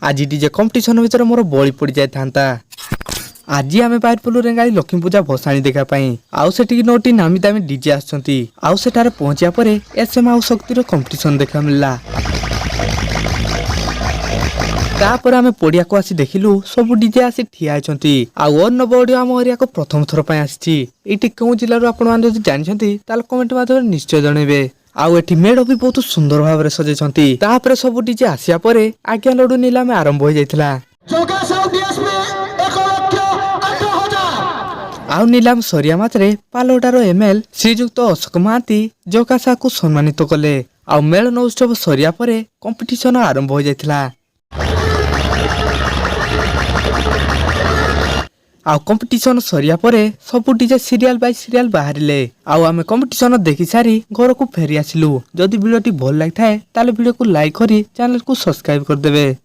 आज DJ competition भितर मोर बळी पड़ जाता। आज आम बाहर रेंगाली लक्ष्मी पूजा भसाणी देखापी आउ से नोटी नामी दामी डीजे आसुंती आउ सेठारे पहुंचा पर एसएम आउ शक्तिर कंपटीशन देखा मिलला। तापर आम पड़िया को आसी देखिलु सब डीजे आसी ठिया होती आउ अर्णव ऑडियो आम एरिया को प्रथम थर पर आसी। ये कौ जिलूर आपड़ी जानते कमेंट माध्यम निश्चय जनइबे। आउ एठी मेढ़ भी बहुत सुंदर भाव में सजाइछंती। तापर सब डीजे आसिया परे आज्ञा लड्डू नीलाम आरंभ हो जाइथिला। आउ नीलाम सरिया मात्रे पालोटार एमएल श्रीजुक्त अशोक महांती जोगासा को सम्मानित कले। आउ मेलन उत्सव सरिया परे कंपटीशन आरंभ हो जाइथिला। आउ कंपटीशन सरिया परे सब डीजे सीरियल बाय सीरियल बाहरिले। आउ आमे कंपटीशन देखि सारी घर को फेरी आसिलु। जदि वीडियोटी भल लागि थाए ताले वीडियो को लाइक करी चैनल को सब्सक्राइब कर देबे।